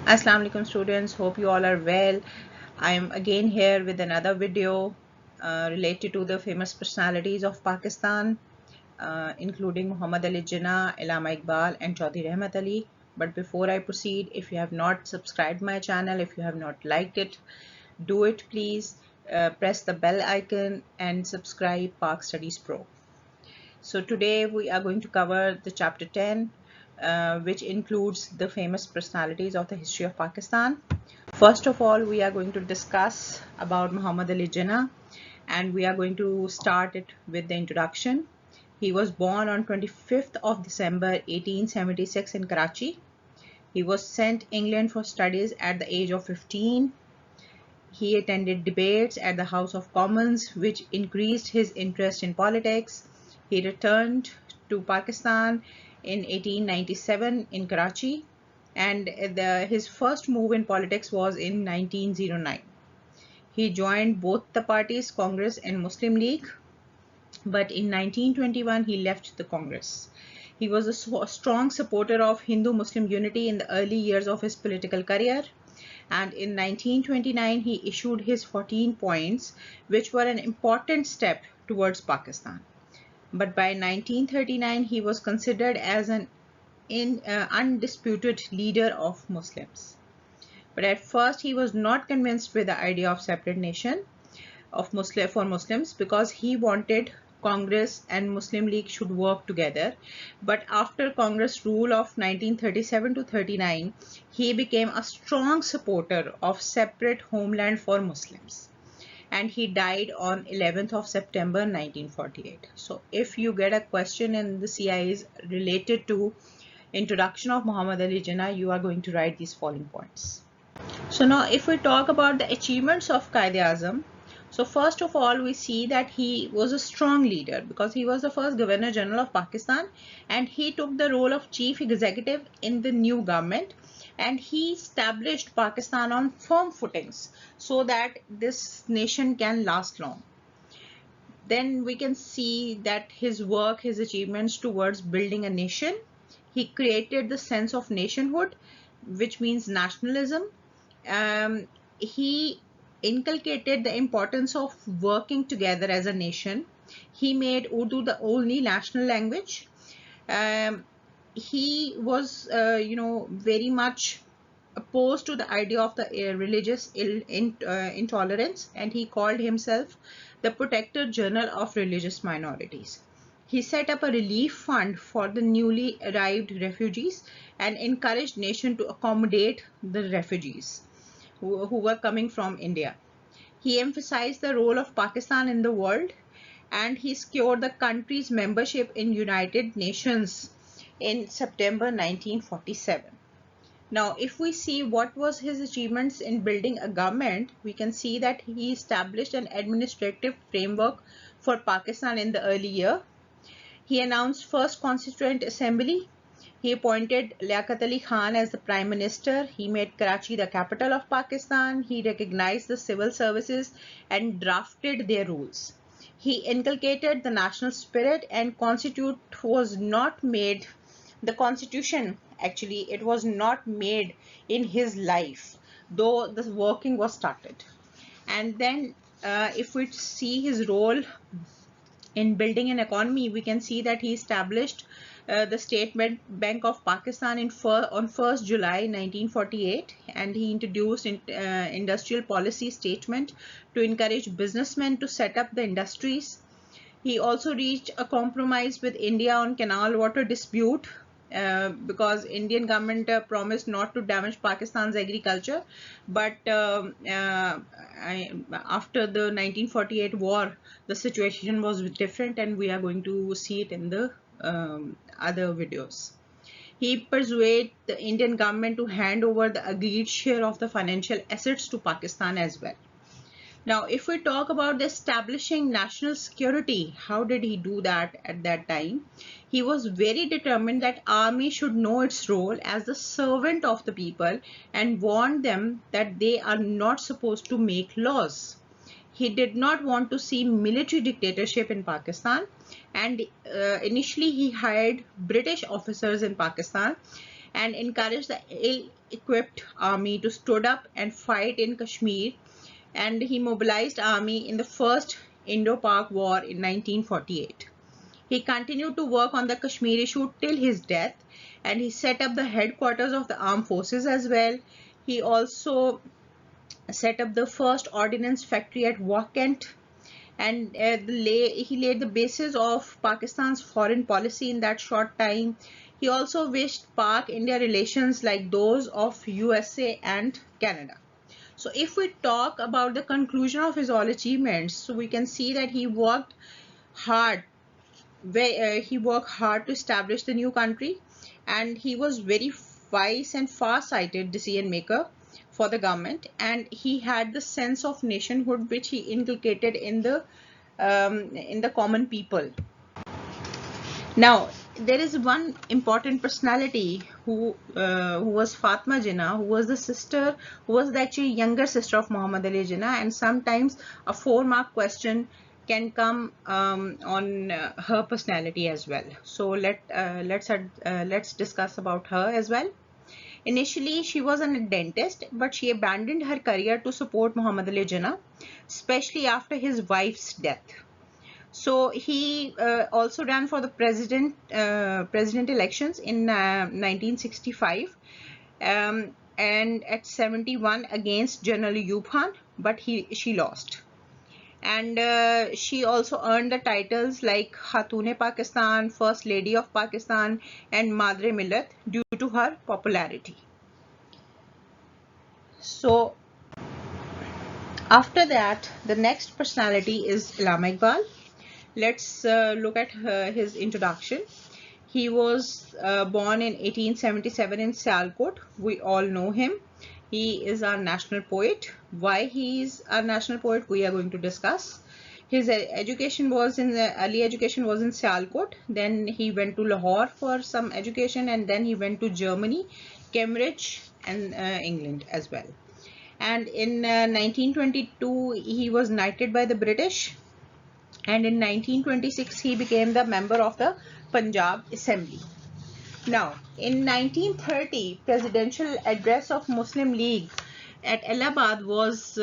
Assalamu alaikum students, hope you all are well. I am again here with another video related to the famous personalities of Pakistan, including Muhammad Ali Jinnah, Allama Iqbal and Chaudhry Rehmat Ali. But before I proceed, if you have not subscribed my channel, if you have not liked it, do it please. Press the bell icon and subscribe Pak Studies Pro. So today we are going to cover the chapter 10, which includes the famous personalities of the history of Pakistan. First of all, we are going to discuss about Muhammad Ali Jinnah, and we are going to start it with the introduction. He was born on 25th of December 1876 in Karachi. He was sent England for studies at the age of 15. He attended debates at the House of Commons, which increased his interest in politics. He returned to Pakistan in 1897 in Karachi, and his first move in politics was in 1909. He joined both the parties, Congress and Muslim League, but in 1921 he left the Congress. He was a strong supporter of Hindu-Muslim unity in the early years of his political career. And in 1929 he issued his 14 points, which were an important step towards Pakistan. But by 1939 he was considered as an undisputed leader of Muslims. But at first he was not convinced with the idea of separate nation for Muslims, because he wanted Congress and Muslim League should work together. But after Congress rule of 1937 to 39, he became a strong supporter of separate homeland for Muslims. And he died on 11th of September 1948. So if you get a question in the CIs related to introduction of Muhammad Ali Jinnah, you are going to write these following points. So now if we talk about the achievements of Quaid-e-Azam, so first of all, we see that he was a strong leader because he was the first Governor General of Pakistan, and he took the role of Chief Executive in the new government, and he established Pakistan on firm footings so that this nation can last long. Then we can see that his work, his achievements towards building a nation. He created the sense of nationhood, which means nationalism. He inculcated the importance of working together as a nation. He made Urdu the only national language. He was, very much opposed to the idea of the religious intolerance, and he called himself the Protector General of Religious Minorities. He set up a relief fund for the newly arrived refugees and encouraged nation to accommodate the refugees who were coming from India. He emphasized the role of Pakistan in the world, and he secured the country's membership in United Nations in September 1947. Now, if we see what was his achievements in building a government, we can see that he established an administrative framework for Pakistan in the early year. He announced first Constituent Assembly. He appointed Liaquat Ali Khan as the Prime Minister. He made Karachi the capital of Pakistan. He recognized the civil services and drafted their rules. He inculcated the national spirit, and the constitution actually, it was not made in his life, though the working was started. And then if we see his role in building an economy, we can see that he established the State Bank of Pakistan on 1st July 1948, and he introduced industrial policy statement to encourage businessmen to set up the industries. He also reached a compromise with India on canal water dispute, because Indian government promised not to damage Pakistan's agriculture, but after the 1948 war, the situation was different, and we are going to see it in the other videos. He persuaded the Indian government to hand over the agreed share of the financial assets to Pakistan as well. Now, if we talk about the establishing national security, how did he do that at that time? He was very determined that army should know its role as the servant of the people and warned them that they are not supposed to make laws. He did not want to see military dictatorship in Pakistan, and initially he hired British officers in Pakistan, and encouraged the ill-equipped army to stood up and fight in Kashmir, and he mobilized army in the first Indo-Pak War in 1948. He continued to work on the Kashmir issue till his death, and he set up the headquarters of the armed forces as well. He also set up the first ordnance factory at Wakent, and he laid the basis of Pakistan's foreign policy in that short time. He also wished Pak-India relations like those of USA and Canada. So if we talk about the conclusion of his all achievements, so we can see that he worked hard to establish the new country, and he was very wise and far-sighted decision maker for the government, and he had the sense of nationhood which he inculcated in the common people. Now there is one important personality who was Fatima Jinnah, who was the sister, who was the actually younger sister of Muhammad Ali Jinnah, and sometimes a 4-mark question can come on her personality as well. So let's discuss about her as well. Initially, she was a dentist, but she abandoned her career to support Muhammad Ali Jinnah, especially after his wife's death. So he also ran for the president elections in 1965, and at 71 against General Ayub Khan, but she lost. And she also earned the titles like Khatune Pakistan, First Lady of Pakistan, and Madre Millat due to her popularity. So after that, the next personality is Allama Iqbal. Let's look at his introduction. He was born in 1877 in Sialkot. We all know him. He is our national poet. Why he is our national poet, we are going to discuss. His education was early education was in Sialkot. Then he went to Lahore for some education, and then he went to Germany, Cambridge, and England as well. And in 1922, he was knighted by the British. And in 1926, he became the member of the Punjab Assembly. Now, in 1930, presidential address of Muslim League at Allahabad was,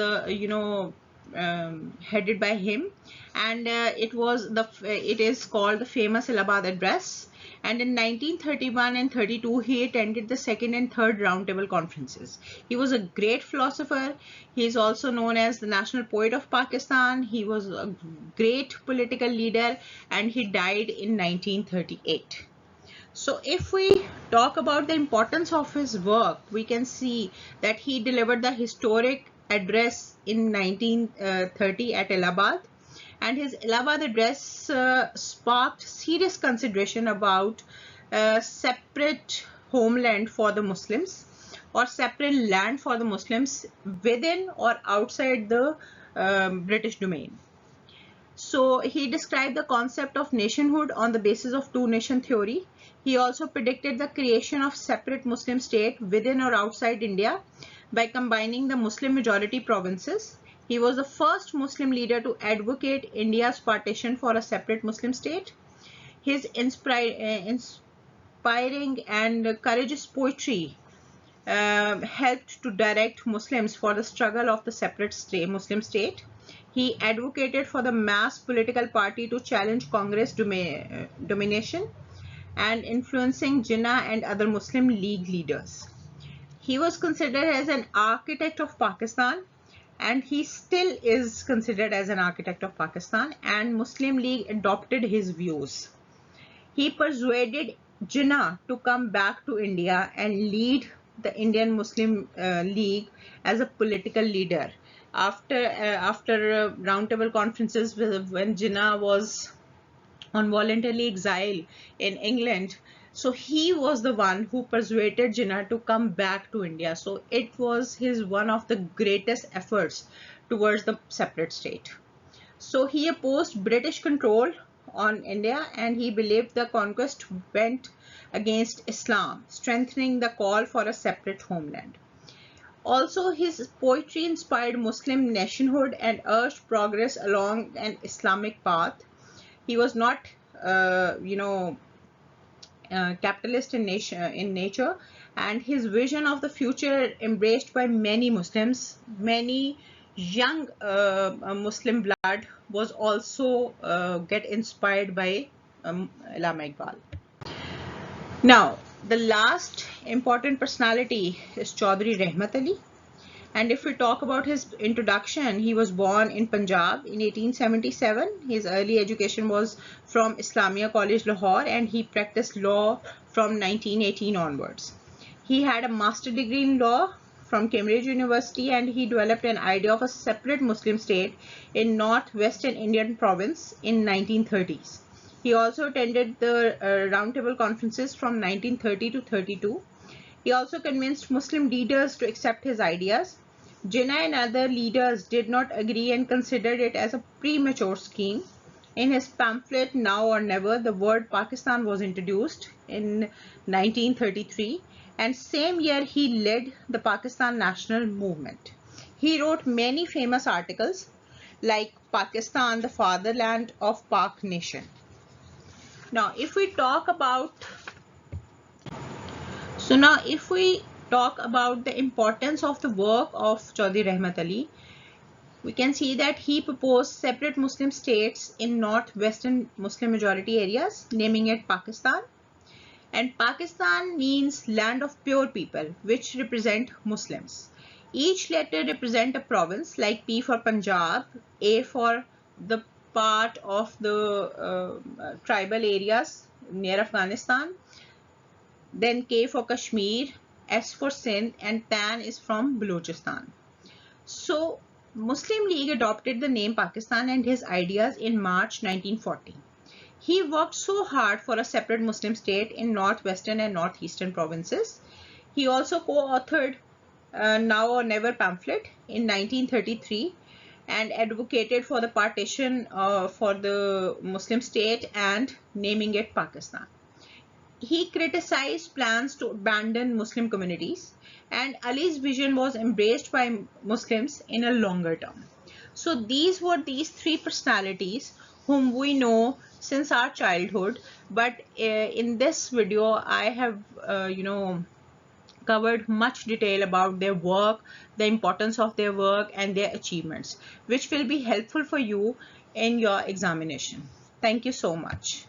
headed by him, and it is called the famous Allahabad Address. And in 1931 and 32, he attended the second and third roundtable conferences. He was a great philosopher. He is also known as the national poet of Pakistan. He was a great political leader, and he died in 1938. So if we talk about the importance of his work, we can see that he delivered the historic address in 1930 at Allahabad, and his Allahabad address sparked serious consideration about separate homeland for the Muslims, or separate land for the Muslims within or outside the British domain. So he described the concept of nationhood on the basis of two-nation theory. He also predicted the creation of separate Muslim state within or outside India by combining the Muslim majority provinces. He was the first Muslim leader to advocate India's partition for a separate Muslim state. His inspiring and courageous poetry helped to direct Muslims for the struggle of the separate Muslim state. He advocated for the mass political party to challenge Congress domination and influencing Jinnah and other Muslim League leaders. He was considered as an architect of Pakistan, and he still is considered as an architect of Pakistan, and Muslim League adopted his views. He persuaded Jinnah to come back to India and lead the Indian Muslim League as a political leader. After roundtable conferences when Jinnah was on voluntary exile in England, so he was the one who persuaded Jinnah to come back to India. So it was one of the greatest efforts towards the separate state. So he opposed British control on India, and he believed the conquest went against Islam, strengthening the call for a separate homeland. Also, his poetry inspired Muslim nationhood and urged progress along an Islamic path. He was not, capitalist in nature, and his vision of the future embraced by many Muslims, many young Muslim blood was also get inspired by Allama Iqbal. Now, the last important personality is Chaudhry Rehmat Ali. And if we talk about his introduction, he was born in Punjab in 1877. His early education was from Islamia College, Lahore, and he practiced law from 1918 onwards. He had a master degree in law from Cambridge University, and he developed an idea of a separate Muslim state in northwestern Indian province in 1930s. He also attended the roundtable conferences from 1930 to 32. He also convinced Muslim leaders to accept his ideas. Jinnah and other leaders did not agree and considered it as a premature scheme. In his pamphlet Now or Never, the word Pakistan was introduced in 1933, and same year he led the Pakistan National Movement. He wrote many famous articles like Pakistan, the Fatherland of Pak Nation. Now, if we talk about the importance of the work of Chaudhry Rehmat Ali, we can see that he proposed separate Muslim states in northwestern Muslim majority areas, naming it Pakistan. And Pakistan means land of pure people, which represent Muslims. Each letter represent a province, like P for Punjab, A for the part of the tribal areas near Afghanistan, then K for Kashmir, S for Sindh, and Tan is from Balochistan. So Muslim League adopted the name Pakistan and his ideas in March 1940. He worked so hard for a separate Muslim state in northwestern and northeastern provinces. He also co-authored Now or Never pamphlet in 1933 and advocated for the partition for the Muslim state and naming it Pakistan. He criticized plans to abandon Muslim communities, and Ali's vision was embraced by Muslims in a longer term. So these were these three personalities whom we know since our childhood, but in this video I have covered much detail about their work, the importance of their work and their achievements, which will be helpful for you in your examination. Thank you so much.